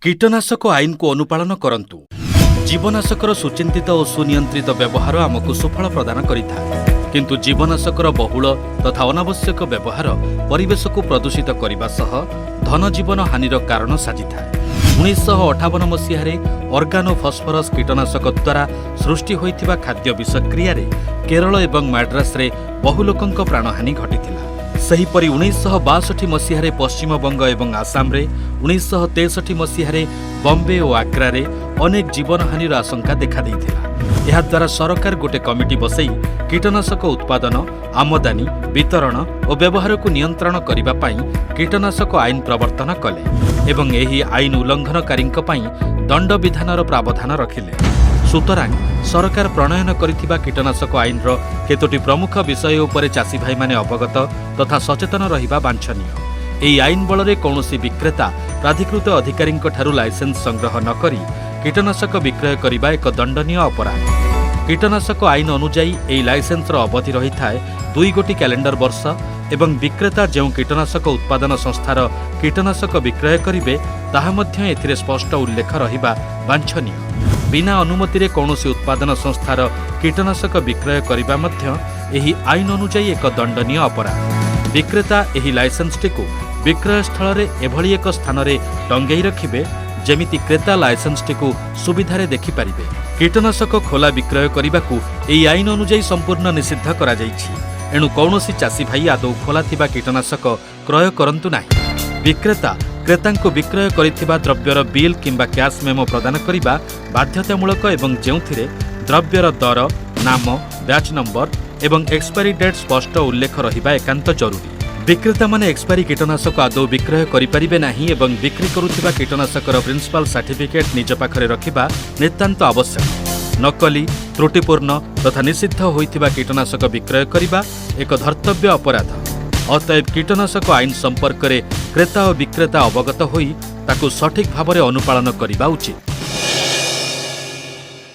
कीटनाशक आईन को अनुपालन करंतु। जीवनाशकर सुचिंतित और सुनियंत्रित व्यवहार आमको सुफल प्रदान करिथा। किंतु जीवनाशकर बहुल तथा अनावश्यक व्यवहार परिवेश को प्रदूषित करने सह धन जीवन हानिर कारण साजिଥାଏ। 1958 मसीह ऑर्गानो फॉस्फरस कीटनाशक द्वारा सृष्टि होइथिबा खाद्य विषक्रिया केरल एवं मद्रास रे बहु लोकंक प्राणहानि घटिथिला। सेहीपरि 1962 मसीह पश्चिमबंग एवं आसाम रे 1963 मसीह बम्बे और आग्रा रे अनेक जीवनहानिर आशंका देखा देइथिला। एहा द्वारा सरकार गोटे कमिटी बसई कीटनाशक उत्पादन, आमदानी, वितरण और व्यवहार को नियंत्रण करने पाई कीटनाशक आईन प्रवर्तन कले एवं एही आईन उल्लंघनकारींक पाई दंड विधानर प्रावधान रखिले। सुतरां सरकार प्रणयन करिथिबा कीटनाशक आईन केतोटी प्रमुख विषय उपरे चाषी भाई माने अवगत तथा सचेतन रहिबा बांछनीय। एही आईन बलरे कौनसी विक्रेता प्राधिकृत अधिकारींक ठारू लाइसेंस संग्रह न करी कीटनाशक विक्रय करिबा एक दंडनीय अपराध। कीटनाशक आईन अनुजाई एही लाइसेंसर अवधि रही थाए 2 गोटी कैलेंडर वर्ष एवं विक्रेता जो कीटनाशक उत्पादन संस्थार कीटनाशक विक्रय करिवे ताहा मध्य एथिरे स्पष्ट उल्लेख रहिबा बांछनीय। बिना अनुमति रे कौनसी उत्पादन संस्थार कीटनाशक विक्रय करिबा मध्य एही आईन अनुजाई एक दंडनीय अपराध। विक्रेता एही लाइसेंसटी को विक्रय स्थल रे एभली एक स्थान रे टंगेई रखिबे जेमिति क्रेता लाइसेंसटी को सुविधारे देखि पारिबे। कीटनाशक खोला विक्रय करिबाकू एही आईन अनुजाई संपूर्ण निषिद्ध करा जाइछि। एणु कौनसी चाषी भाई आदौ खोला थिबा कीटनाशक क्रय करंतु नाही। विक्रेता क्रेतांको विक्रय करिथिबा द्रव्यर बिल किंबा कैश मेमो प्रदान करिबा बाध्यतामूलक एवं जेउथिरे द्रव्यर दर, नाम, बैच नंबर एवं एक्सपायरी डेट स्पष्ट उल्लेख रहिबा एकांत जरूरी। विक्रेता माने एक्सपायरी कीटनाशक आदौ विक्रय करिपारिबे नाही एवं बिक्री करुथिबा कीटनाशकर प्रिंसिपाल सर्टिफिकेट निज पाखरे रखिबा नितांत आवश्यक। नकली, त्रुटिपूर्ण तथा निषिद्ध होइथिबा कीटनाशक विक्रय करिबा एक धर्तव्य अपराध। अतएव कीटनाशक आईन संपर्क में क्रेता और विक्रेता अवगत होई ताकू सठिक भाव में अनुपालन करिबा उचित।